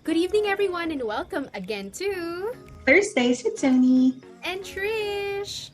Good evening, everyone, and welcome again to Thursdays with Tony. and Trish.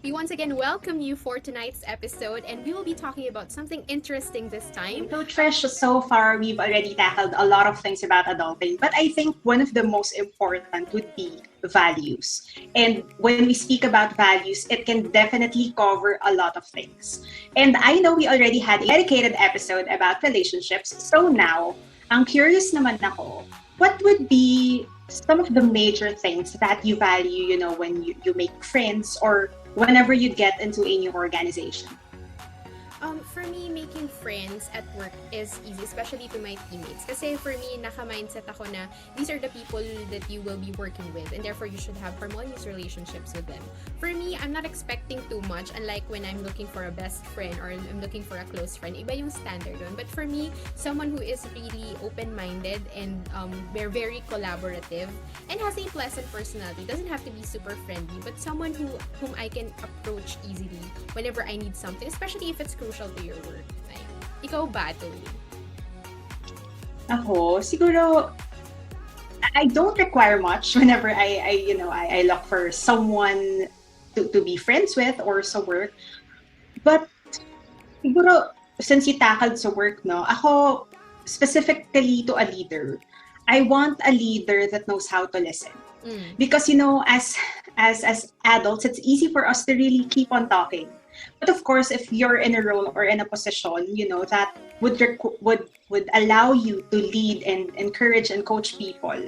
We once again welcome you for tonight's episode, and we will be talking about something interesting this time. So, Trish, so far we've already tackled a lot of things about adulting, but I think one of the most important would be values. And when we speak about values, it can definitely cover a lot of things. And I know we already had a dedicated episode about relationships, so now, ang curious naman ako, what would be some of the major things that you value, when you make friends or whenever you get into a new organization? For me, making friends at work is easy, especially to my teammates. Kasi for me, naka-mindset ako na these are the people that you will be working with, and therefore you should have harmonious relationships with them. For me, I'm not expecting too much, unlike when I'm looking for a best friend or I'm looking for a close friend. Iba yung standard doon. But for me, someone who is really open-minded and they're very collaborative and has a pleasant personality. Doesn't have to be super friendly, but someone whom I can approach easily whenever I need something, especially if it's crucial to your work. Ay, ikaw ba, Tony? Ako, siguro, I don't require much whenever I look for someone to be friends with or sa work. But siguro, since you tackled sa work, no, ako, specifically to a leader, I want a leader that knows how to listen. Because, as adults, it's easy for us to really keep on talking. But of course, if you're in a role or in a position, that would allow you to lead and encourage and coach people.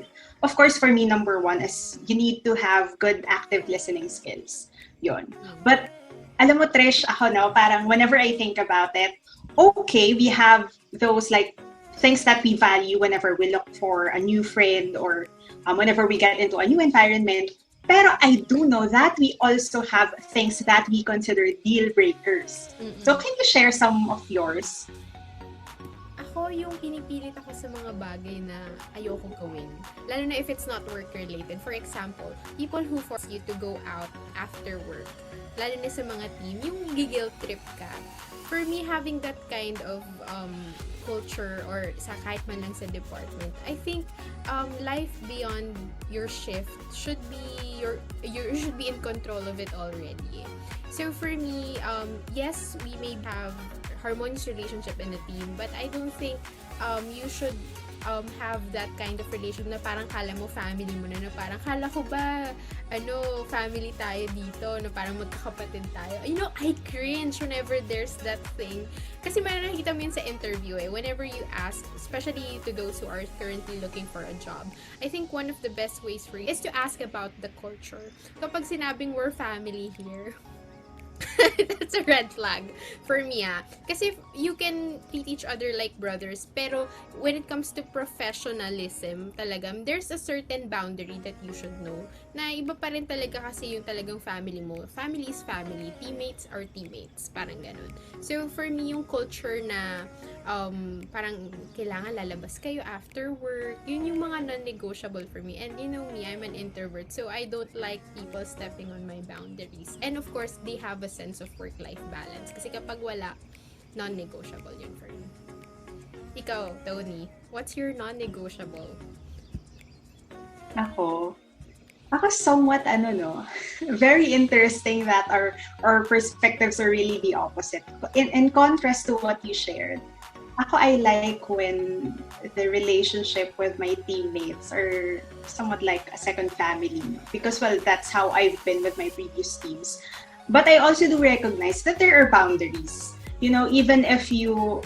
Of course, for me, number one is you need to have good active listening skills. Yon. But alam mo, Trish, ako no, parang whenever I think about it, okay, we have those like things that we value whenever we look for a new friend or whenever we get into a new environment. Pero I do know that we also have things that we consider deal breakers. So can you share some of yours? Ako, yung pinipilit ako sa mga bagay na ayokong gawin. Lalo na if it's not work-related. For example, people who force you to go out after work. Lalo na sa mga team, yung gigil trip ka. For me, having that kind of culture or sa kahit man lang sa department, I think life beyond your shift should be you should be in control of it already. So for me, yes, we may have harmonious relationship in a team, but I don't think you should have that kind of relationship na parang kala mo family mo na parang kala ko ba family tayo dito na parang magkakapatid tayo. I cringe whenever there's that thing. Kasi may nakikita mo yun sa interview whenever you ask, especially to those who are currently looking for a job. I think one of the best ways for you is to ask about the culture. Kapag sinabing we're family here, that's a red flag for me kasi you can treat each other like brothers, pero when it comes to professionalism talaga, there's a certain boundary that you should know na iba pa rin talaga kasi yung talagang family mo. Family is family, teammates are teammates, parang ganun. So for me, yung culture na parang kailangan lalabas kayo after work, yun yung mga non-negotiable for me. And you know me, I'm an introvert, so I don't like people stepping on my boundaries. And of course, they have a sense of work-life balance. Kasi kapag wala, non-negotiable yun for me. Ikaw, Tony, what's your non-negotiable? Ako somewhat very interesting that our perspectives are really the opposite. In contrast to what you shared, I like when the relationship with my teammates are somewhat like a second family, because well, that's how I've been with my previous teams. But I also do recognize that there are boundaries. Even if you,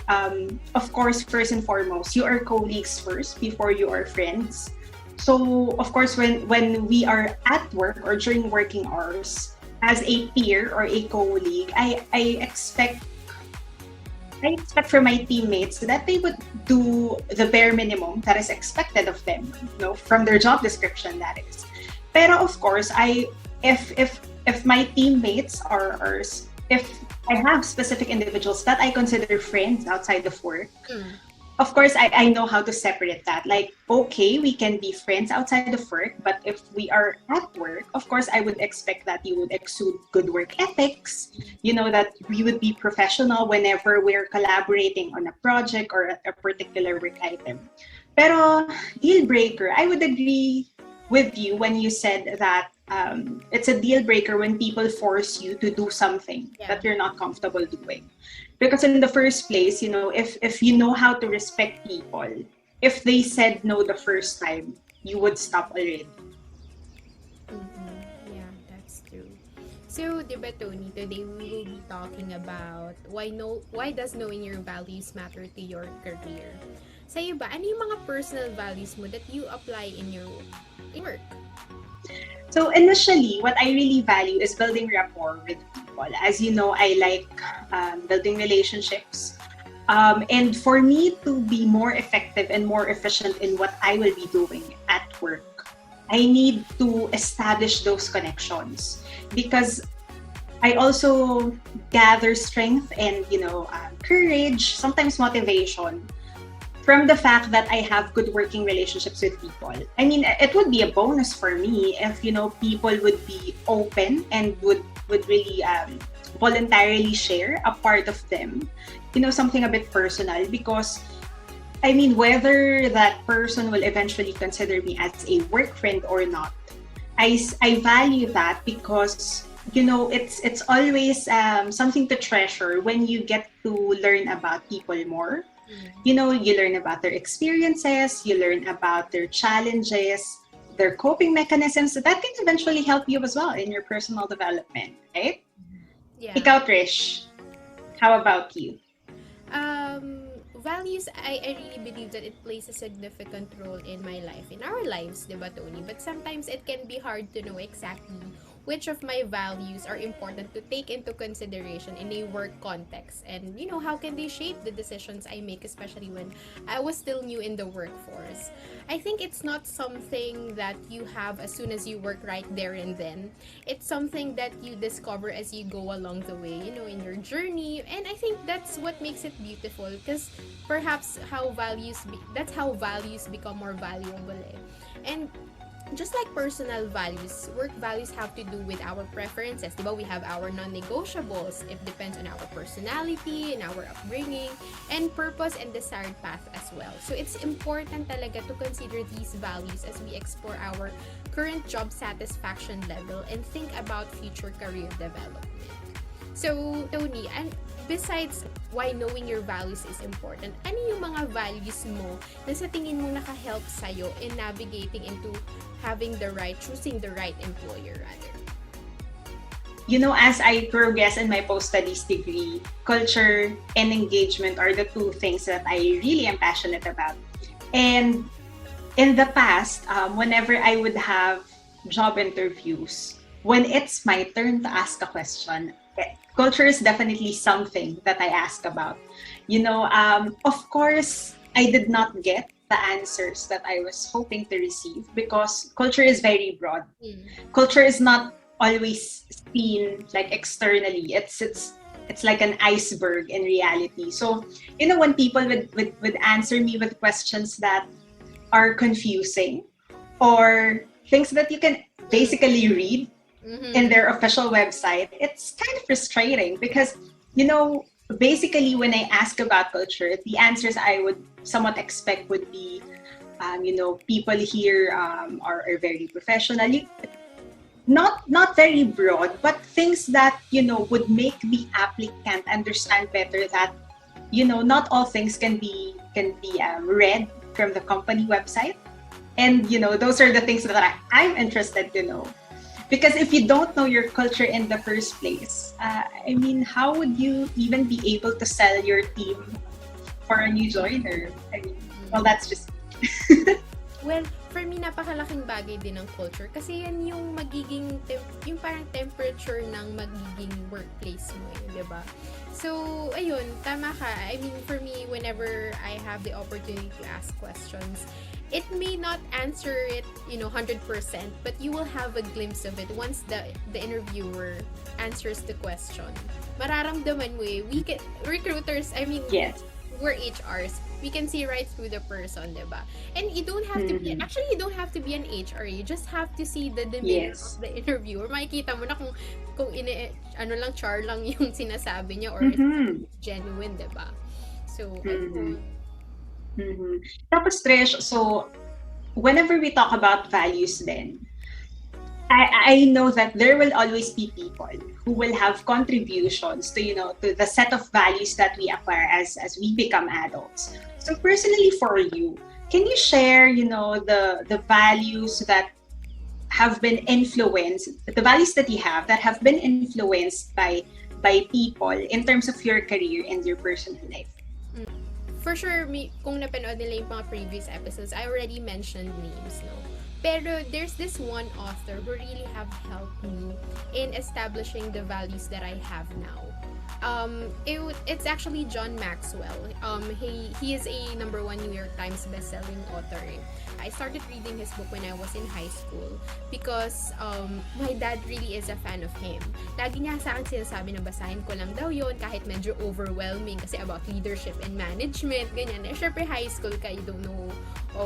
of course, first and foremost, you are colleagues first before you are friends. So, of course, when we are at work or during working hours, as a peer or a colleague, I expect from my teammates that they would do the bare minimum that is expected of them, from their job description, that is. Pero of course, if my teammates if I have specific individuals that I consider friends outside of work, of course, I know how to separate that. Like, okay, we can be friends outside of work, but if we are at work, of course, I would expect that you would exude good work ethics, that we would be professional whenever we're collaborating on a project or a particular work item. Pero deal breaker, I would agree with you when you said that it's a deal breaker when people force you to do something Yeah. that you're not comfortable doing. Because in the first place, if you know how to respect people, if they said no the first time, you would stop already. Mm-hmm. Yeah, that's true. So, di ba, Tony, today we will be talking about why does knowing your values matter to your career? Sa'yo ba, ano yung mga personal values mo that you apply in your work? So initially, what I really value is building rapport with people. As you know, I like building relationships. And for me to be more effective and more efficient in what I will be doing at work, I need to establish those connections because I also gather strength and courage, sometimes motivation from the fact that I have good working relationships with people. I mean, it would be a bonus for me if people would be open and would really voluntarily share a part of them, something a bit personal. Because I mean, whether that person will eventually consider me as a work friend or not, I value that because it's always something to treasure when you get to learn about people more. Mm. You learn about their experiences, you learn about their challenges, their coping mechanisms. That can eventually help you as well in your personal development, right? Yeah. Ikaw, Trish, how about you? Values, I really believe that it plays a significant role in my life, in our lives, di ba, Tony? But sometimes it can be hard to know exactly which of my values are important to take into consideration in a work context. And, how can they shape the decisions I make, especially when I was still new in the workforce. I think it's not something that you have as soon as you work right there and then. It's something that you discover as you go along the way, in your journey. And I think that's what makes it beautiful because perhaps that's how values become more valuable. And just like personal values, work values have to do with our preferences. Diba? We have our non-negotiables. It depends on our personality and our upbringing and purpose and desired path as well. So it's important talaga to consider these values as we explore our current job satisfaction level and think about future career development. So, Tony, and besides why knowing your values is important, ano yung mga values mo na sa tingin mo naka-help sa'yo in navigating into choosing the right employer rather? As I progress in my post-studies degree, culture and engagement are the two things that I really am passionate about. And in the past, whenever I would have job interviews, when it's my turn to ask a question, culture is definitely something that I ask about. Of course, I did not get the answers that I was hoping to receive because culture is very broad. Culture is not always seen like externally. It's like an iceberg in reality. So, when people would answer me with questions that are confusing or things that you can basically read in their official website, it's kind of frustrating because, basically when I ask about culture, the answers I would somewhat expect would be, people here are very professional. Not very broad, but things that, would make the applicant understand better that, not all things can be read from the company website. And, those are the things that I'm interested to know. Because if you don't know your culture in the first place, I mean, how would you even be able to sell your team for a new joiner? I mean, well, that's just... Well, for me, napakalaking bagay din ng culture kasi yan yung yung parang temperature ng magiging workplace mo di ba? So, ayun, tama ka. I mean, for me, whenever I have the opportunity to ask questions, it may not answer it, 100%, but you will have a glimpse of it once the interviewer answers the question. Mararamdaman mo recruiters, I mean, Yes. we're HRs. We can see right through the person, diba? And you don't have to be, actually, you don't have to be an HR. You just have to see the demeanor Yes. of the interviewer. Makikita mo na kung char lang yung sinasabi niya or Mm-hmm. it's genuine, diba? So, Mm-hmm. Mhm. Tapos Trish, so whenever we talk about values then, I know that there will always be people who will have contributions to, to the set of values that we acquire as we become adults. So personally for you, can you share, the values that have been influenced, the values that you have that have been influenced by people in terms of your career and your personal life? For sure, kung napanood nila yung mga previous episodes, I already mentioned names, no? Pero there's this one author who really have helped me in establishing the values that I have now. It's actually John Maxwell. He is a number one New York Times bestselling author. I started reading his book when I was in high school because my dad really is a fan of him. Lagi niya sa akin sinasabi na basahin ko lang daw yon kahit medyo overwhelming kasi about leadership and management, ganyan. Syempre high school ka, you don't know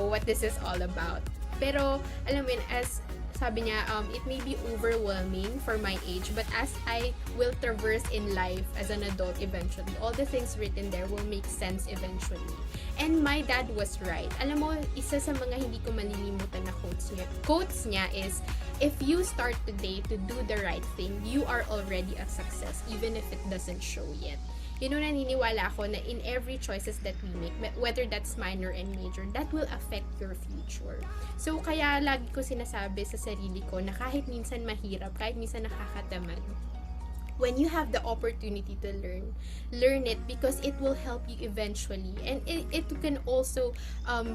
what this is all about. Pero, alam mo yun, as sabi niya, it may be overwhelming for my age, but as I will traverse in life as an adult eventually, all the things written there will make sense eventually. And my dad was right. Alam mo, isa sa mga hindi ko malilimutan na quotes niya is, if you start today to do the right thing, you are already a success, even if it doesn't show yet. Naniniwala ako na in every choices that we make, whether that's minor and major, that will affect your future. So, kaya lagi ko sinasabi sa sarili ko na kahit minsan mahirap, kahit minsan nakakatamad, when you have the opportunity to learn it because it will help you eventually. And it can also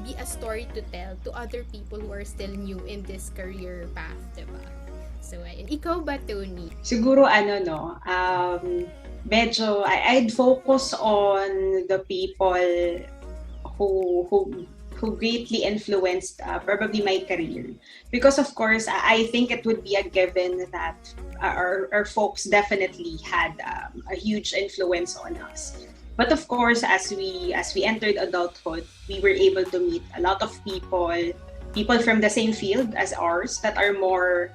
be a story to tell to other people who are still new in this career path, diba? So, ayun. Ikaw ba, Tony? Siguro medyo I'd focus on the people who greatly influenced probably my career, because of course I think it would be a given that our folks definitely had a huge influence on us. But of course, as we entered adulthood, we were able to meet a lot of people from the same field as ours that are more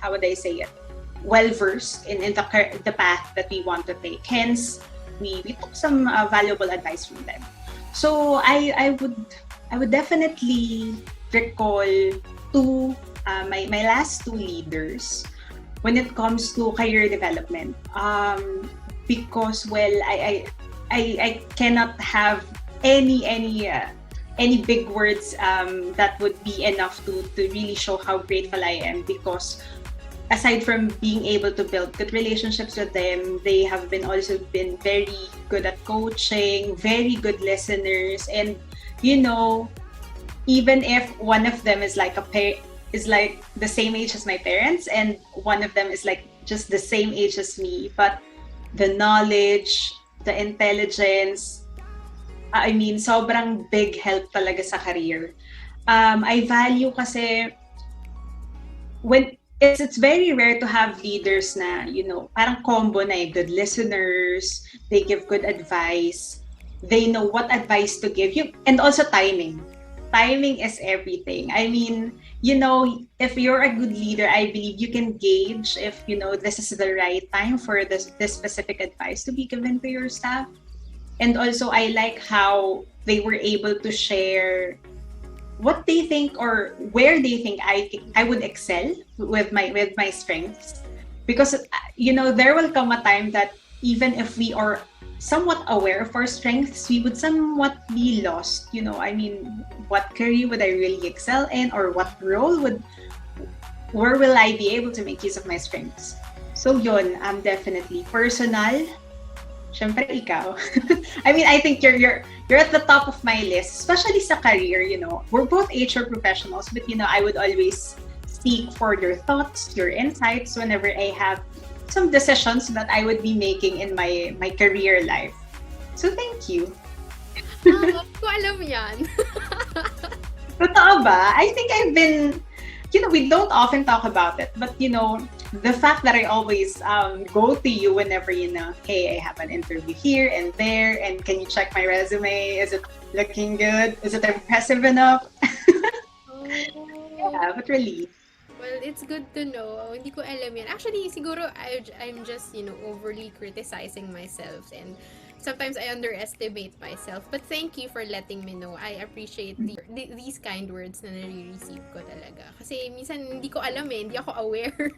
how would I say it, well versed in the path that we want to take. Hence, we took some valuable advice from them. So I would definitely recall my last two leaders when it comes to career development. Because well, I cannot have any big words that would be enough to really show how grateful I am, because aside from being able to build good relationships with them, they have also been very good at coaching, very good listeners, and even if one of them is is like the same age as my parents, and one of them is like just the same age as me, but the knowledge, the intelligence, I mean, sobrang big help talaga sa career. I value kasi when it's very rare to have leaders na, parang combo na good listeners, they give good advice, they know what advice to give you, and also timing. Timing is everything. I mean, if you're a good leader, I believe you can gauge if, this is the right time for this specific advice to be given to your staff. And also, I like how they were able to share what they think or where they think I would excel with my strengths, because there will come a time that even if we are somewhat aware of our strengths, we would somewhat be lost. I mean, what career would I really excel in, or what role where will I be able to make use of my strengths? So yun, definitely personal. Syempre ikaw. I mean, I think you're at the top of my list, especially sa career. We're both HR professionals, but I would always seek for your thoughts, your insights whenever I have some decisions that I would be making in my career life. So thank you. Ko alam yan. Totoo ba? I think I've been, we don't often talk about it, but the fact that I always go to you whenever, hey, I have an interview here and there, and can you check my resume? Is it looking good? Is it impressive enough? Yeah, but really. Well, it's good to know. Hindi ko alam yan. Actually, siguro I'm just, overly criticizing myself, and Sometimes I underestimate myself. But thank you for letting me know. I appreciate these kind words na nare-receive ko talaga. Kasi minsan hindi ko alam eh, hindi ako aware.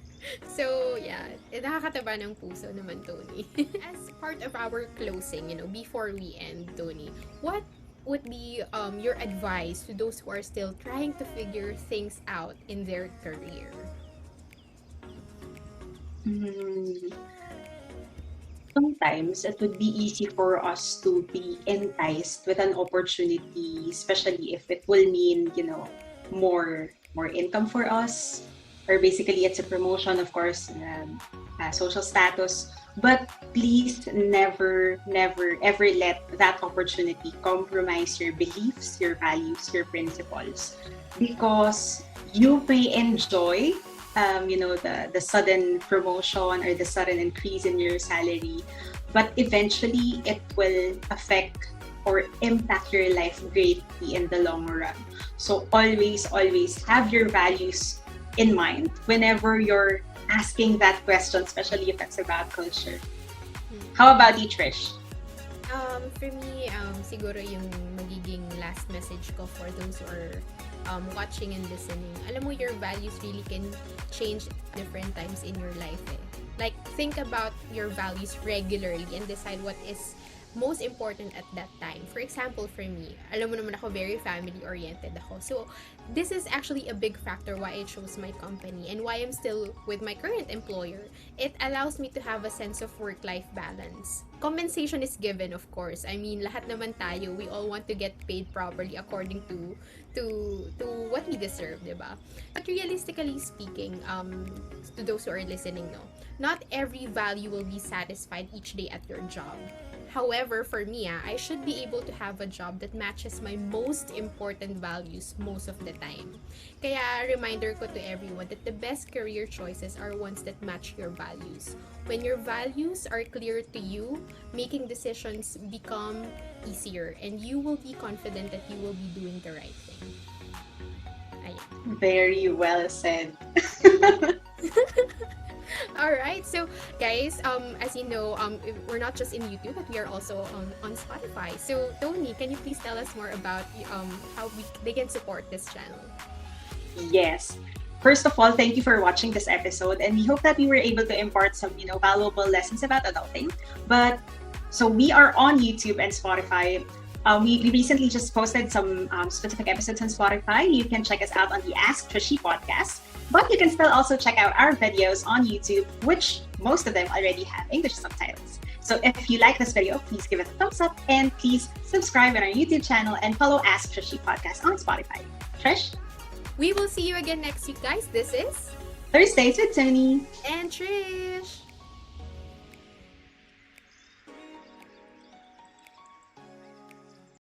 So, yeah, nakakataba ng puso naman, Tony. As part of our closing, before we end, Tony, what would be your advice to those who are still trying to figure things out in their career? Mm, Sometimes it would be easy for us to be enticed with an opportunity, especially if it will mean, more income for us, or basically it's a promotion, of course, social status. But please never, never, ever let that opportunity compromise your beliefs, your values, your principles, because you may enjoy the sudden promotion or the sudden increase in your salary, but eventually it will affect or impact your life greatly in the long run. So always have your values in mind whenever you're asking that question, especially if it's about culture. How about you, Trish? For me, siguro yung magiging last message ko for those who are watching and listening. Alam mo, your values really can change different times in your life eh. Like, think about your values regularly and decide what is most important at that time. For example, for me, alam mo naman ako, very family-oriented ako. So, this is actually a big factor why I chose my company and why I'm still with my current employer. It allows me to have a sense of work-life balance. Compensation is given, of course. I mean, lahat naman tayo, we all want to get paid properly according to what we deserve, diba? But realistically speaking, to those who are listening, no, not every value will be satisfied each day at your job. However, for me, I should be able to have a job that matches my most important values most of the time. Kaya, reminder ko to everyone that the best career choices are ones that match your values. When your values are clear to you, making decisions become easier and you will be confident that you will be doing the right thing. Ayan. Very well said. All right, so guys, as you know, we're not just in YouTube, but we are also on Spotify. So Tony, can you please tell us more about how they can support this channel? Yes. First of all, thank you for watching this episode, and we hope that we were able to impart some, valuable lessons about adulting. But so we are on YouTube and Spotify. We recently just posted some specific episodes on Spotify. You can check us out on the Ask Trishy podcast. But you can still also check out our videos on YouTube, which most of them already have English subtitles. So if you like this video, please give it a thumbs up and please subscribe on our YouTube channel and follow Ask Trishy podcast on Spotify. Trish? We will see you again next week, guys. This is Thursdays with Tony and Trish.